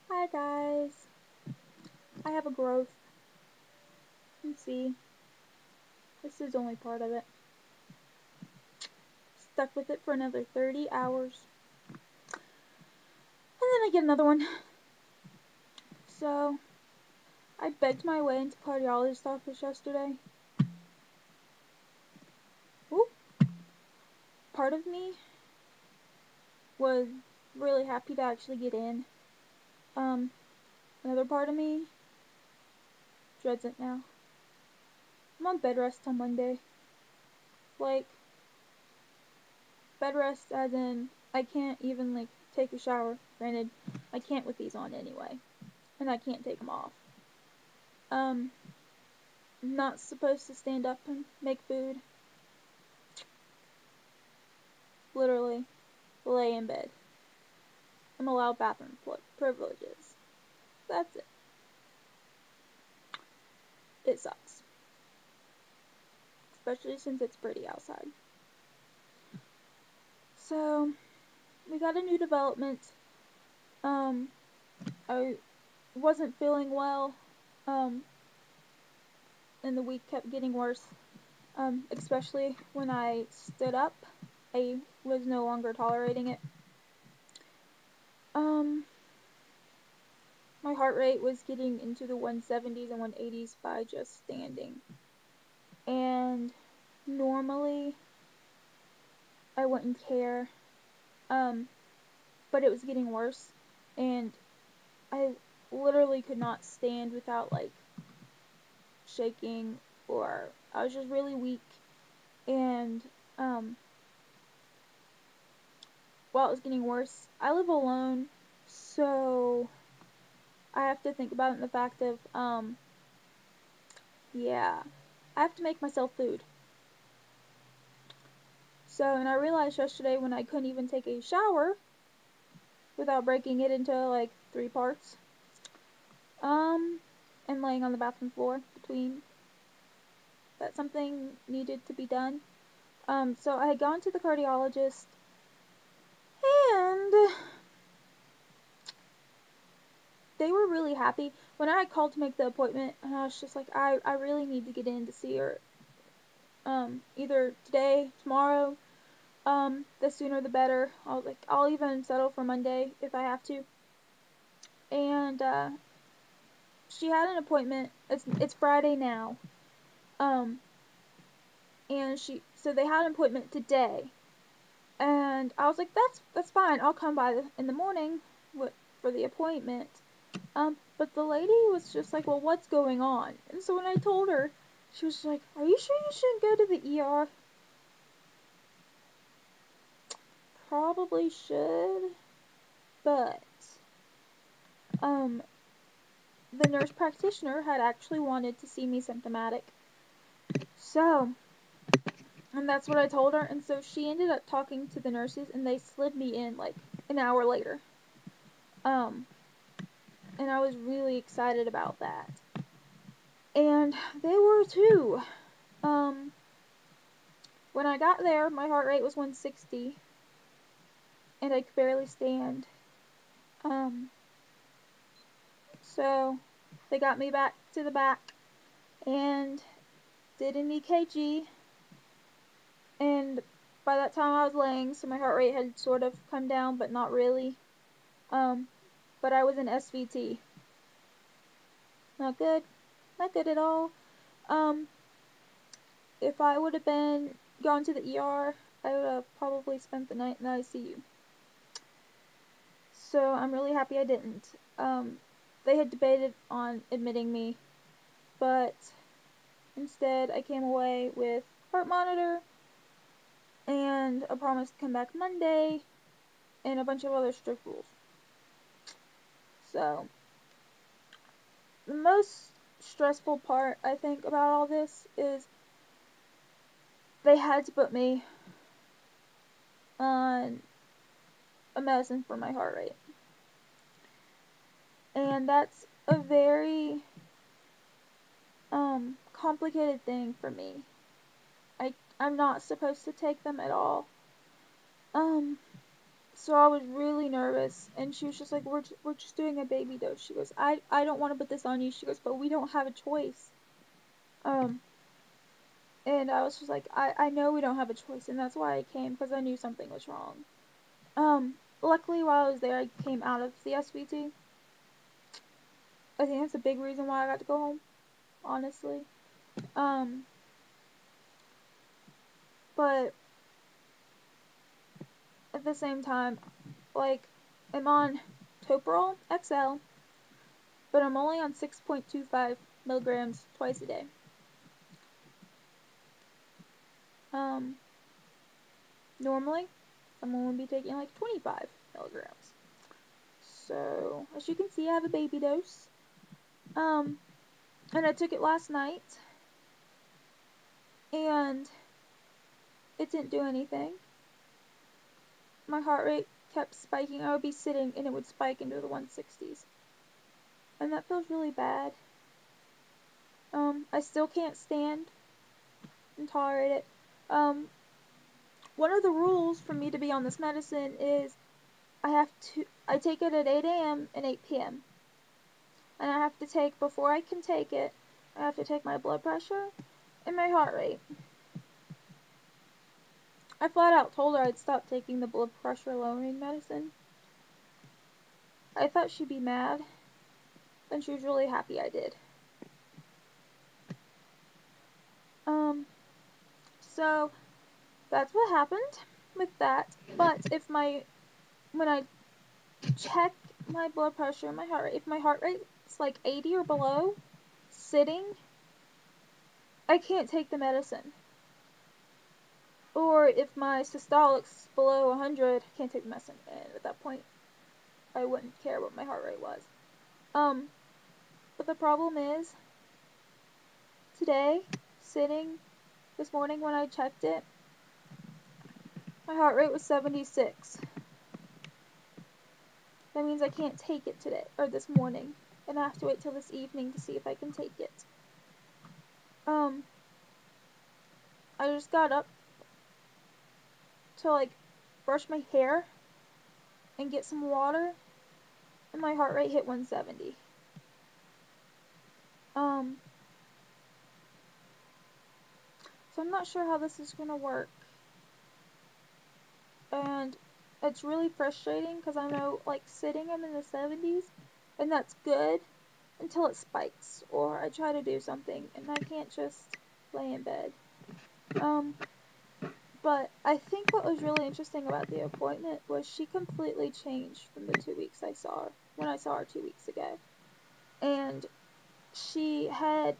Hi guys, I have a growth. Let's see, this is only part of it. Stuck with it for another 30 hours. And then I get another one. So, I begged my way into cardiologist's office yesterday. Ooh, part of me was really happy to actually get in. Another part of me dreads it now. I'm on bed rest on Monday. Like, bed rest as in I can't even take a shower. Granted, I can't with these on anyway. And I can't take them off. Not supposed to stand up and make food. Literally, lay in bed. I'm allowed bathroom privileges. That's it. It sucks. Especially since it's pretty outside. So, we got a new development. I wasn't feeling well. And the week kept getting worse. Especially when I stood up. I was no longer tolerating it. My heart rate was getting into the 170s and 180s by just standing. And normally I wouldn't care. But it was getting worse. And I literally could not stand without shaking, or I was just really weak. And while it was getting worse, I live alone, so I have to think about it in the fact of yeah, I have to make myself food. So, and I realized yesterday when I couldn't even take a shower without breaking it into 3 parts, and laying on the bathroom floor between, that something needed to be done. So I had gone to the cardiologist, and they were really happy. When I called to make the appointment, and I was just like, I really need to get in to see her, either today, tomorrow, the sooner the better. I was like, I'll even settle for Monday if I have to. And, she had an appointment, it's Friday now, and so they had an appointment today, and I was like, that's fine, I'll come by in the morning for the appointment. But the lady was just like, well, what's going on? And so when I told her, she was like, are you sure you shouldn't go to the ER? Probably should, but, the nurse practitioner had actually wanted to see me symptomatic. So, and that's what I told her, and so she ended up talking to the nurses, and they slid me in an hour later. And I was really excited about that. And they were too. When I got there, my heart rate was 160, and I could barely stand. So they got me back to the back and did an EKG, and by that time I was laying, so my heart rate had sort of come down, but not really. But I was in SVT. Not good. Not good at all. If I would have been gone to the ER, I would have probably spent the night in the ICU. So I'm really happy I didn't. They had debated on admitting me, but instead I came away with heart monitor and a promise to come back Monday and a bunch of other strict rules. So the most stressful part, I think, about all this is they had to put me on a medicine for my heart rate. And that's a very complicated thing for me. I'm not supposed to take them at all. So I was really nervous, and she was just like, we're just doing a baby dose. She goes, I don't want to put this on you. She goes, but we don't have a choice. And I was just like, I know we don't have a choice, and that's why I came, because I knew something was wrong. Luckily, while I was there, I came out of the SVT. I think that's a big reason why I got to go home, honestly. But at the same time, like, I'm on Toprol XL, but I'm only on 6.25 milligrams twice a day. Normally, someone would be taking like 25 milligrams. So, as you can see, I have a baby dose. And I took it last night, and it didn't do anything. My heart rate kept spiking. I would be sitting, and it would spike into the 160s. And that feels really bad. I still can't stand and tolerate it. One of the rules for me to be on this medicine is I take it at 8 a.m. and 8 p.m. And I have to take, before I can take it, I have to take my blood pressure and my heart rate. I flat out told her I'd stop taking the blood pressure lowering medicine. I thought she'd be mad, and she was really happy I did. So that's what happened with that. But when I check my blood pressure and my heart rate, if my heart rate's like 80 or below, sitting, I can't take the medicine. Or if my systolic's below 100, I can't take the medicine. And at that point, I wouldn't care what my heart rate was. But the problem is, today, sitting, this morning when I checked it, my heart rate was 76. That means I can't take it today, or this morning. And I have to wait till this evening to see if I can take it. I just got up to, like, brush my hair and get some water, and my heart rate hit 170. So I'm not sure how this is gonna work. And it's really frustrating, because I know, like, sitting I'm in the 70s, and that's good until it spikes, or I try to do something, and I can't just lay in bed. But I think what was really interesting about the appointment was she completely changed from the 2 weeks I saw her, when I saw her 2 weeks ago. And she had,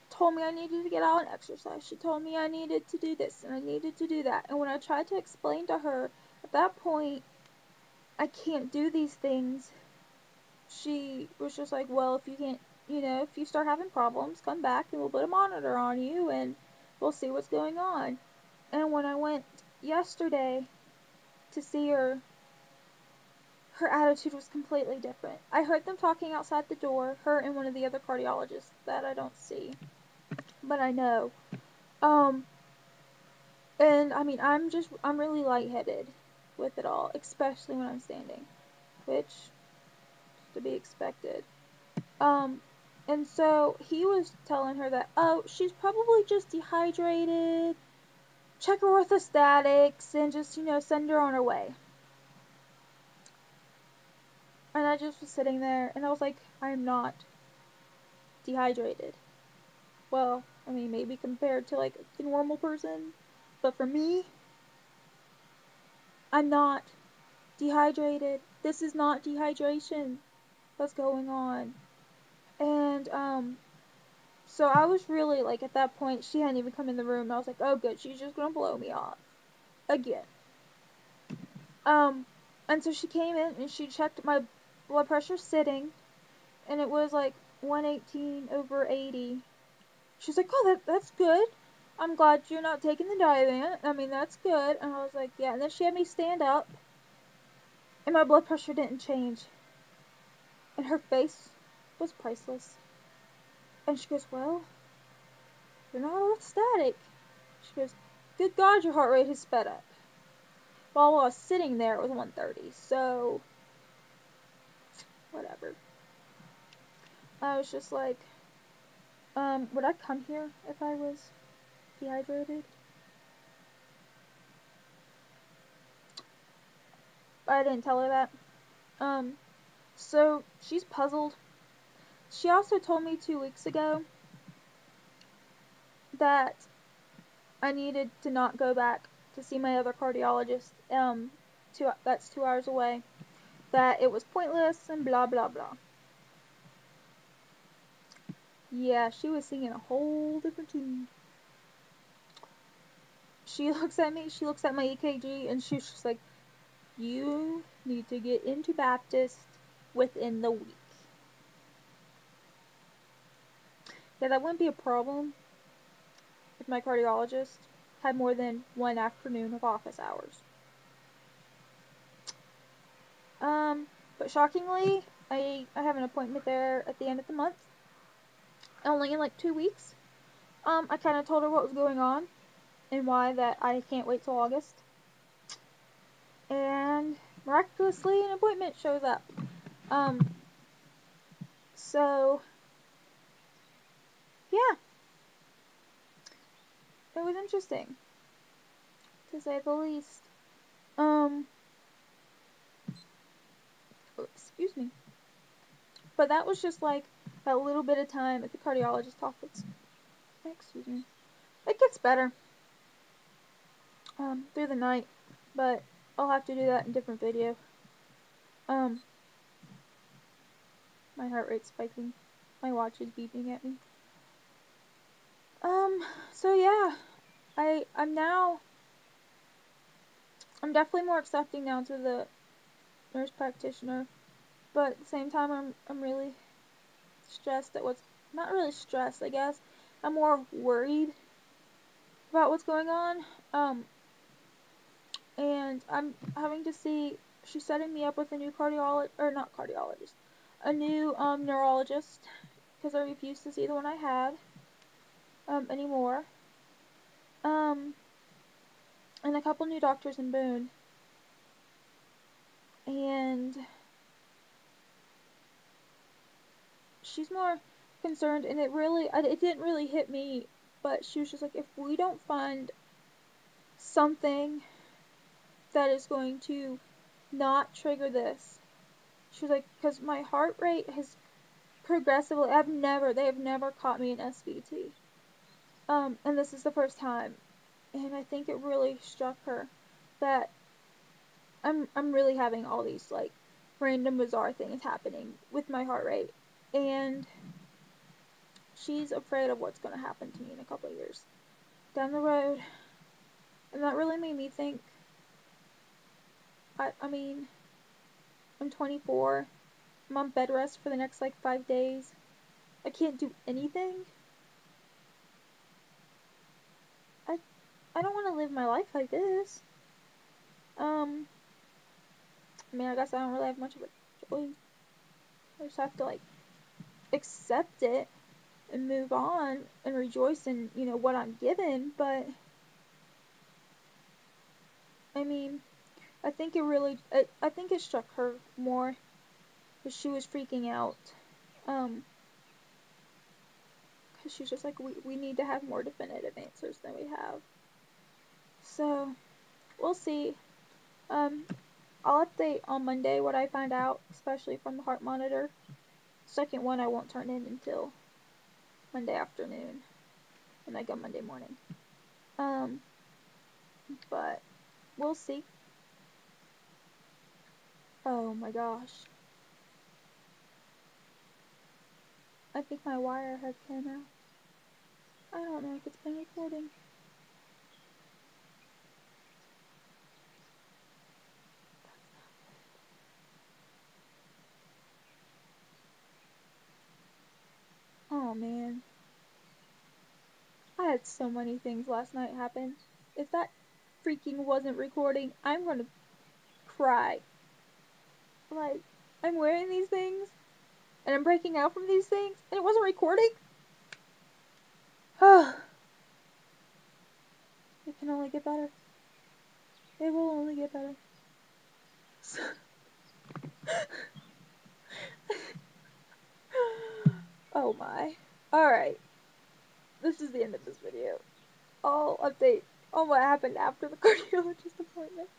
told me I needed to get out and exercise. She told me I needed to do this and I needed to do that. And when I tried to explain to her, at that point, I can't do these things, she was just like, well, if you can't, if you start having problems, come back and we'll put a monitor on you and we'll see what's going on. And when I went yesterday to see her, her attitude was completely different. I heard them talking outside the door, her and one of the other cardiologists that I don't see, but I know. And I mean, I'm really lightheaded with it all, especially when I'm standing, which is to be expected. And so he was telling her that, oh, she's probably just dehydrated, check her orthostatics, and just, send her on her way. And I just was sitting there, and I was like, I'm not dehydrated. Well, I mean, maybe compared to, like, the normal person, but for me, I'm not dehydrated. This is not dehydration that's going on. And, so I was really, like, at that point, she hadn't even come in the room, and I was like, oh, good, she's just gonna blow me off. Again. And so she came in, and she checked my blood pressure sitting, and it was, like, 118/80. She's like, oh, that's good. I'm glad you're not taking the Divan. I mean, that's good. And I was like, yeah. And then she had me stand up, and my blood pressure didn't change. And her face was priceless. And she goes, well, you're not orthostatic. She goes, good God, your heart rate has sped up. while I was sitting there, it was 1:30. So, whatever. I was just like, would I come here if I was dehydrated? I didn't tell her that. So she's puzzled. She also told me 2 weeks ago that I needed to not go back to see my other cardiologist. That's 2 hours away. That it was pointless and blah blah blah. Yeah, she was singing a whole different tune. She looks at me. She looks at my EKG, and she's just like, "You need to get into Baptist within the week." Yeah, that wouldn't be a problem if my cardiologist had more than one afternoon of office hours. But shockingly, I have an appointment there at the end of the month. Only in like 2 weeks. I kind of told her what was going on and why that I can't wait till August. And miraculously, an appointment shows up. So yeah, it was interesting, to say the least. Excuse me. But that was just like a little bit of time at the cardiologist's office. Excuse me. It gets better through the night, but I'll have to do that in a different video. My heart rate's spiking. My watch is beeping at me. So yeah, I'm definitely more accepting now to the nurse practitioner, but at the same time I'm really stressed at what's, not really stressed, I guess. I'm more worried about what's going on. And I'm having to see, she's setting me up with a new a new neurologist, because I refuse to see the one I had anymore. And a couple new doctors in Boone. And she's more concerned, and it didn't really hit me, but she was just like, if we don't find something that is going to not trigger this, she was like, because my heart rate has progressively, they have never caught me in SVT. And this is the first time. And I think it really struck her that I'm really having all these like random bizarre things happening with my heart rate. And she's afraid of what's going to happen to me in a couple of years down the road. And that really made me think, I mean, I'm 24. I'm on bed rest for the next like 5 days. I can't do anything. I don't want to live my life like this. I mean, I guess I don't really have much of a choice. I just have to like accept it and move on and rejoice in, what I'm given. But I mean, I think I think it struck her more because she was freaking out. Because she's just like, we need to have more definitive answers than we have. So we'll see. I'll update on Monday what I find out, especially from the heart monitor. Second one I won't turn in until Monday afternoon, and I go Monday morning. But we'll see. Oh my gosh. I think my wire has came out. I don't know if it's been recording. Oh man. I had so many things last night happen. If that freaking wasn't recording, I'm gonna cry. Like, I'm wearing these things, and I'm breaking out from these things, and it wasn't recording? It can only get better. It will only get better. Oh my. Alright. This is the end of this video. I'll update on what happened after the cardiologist appointment.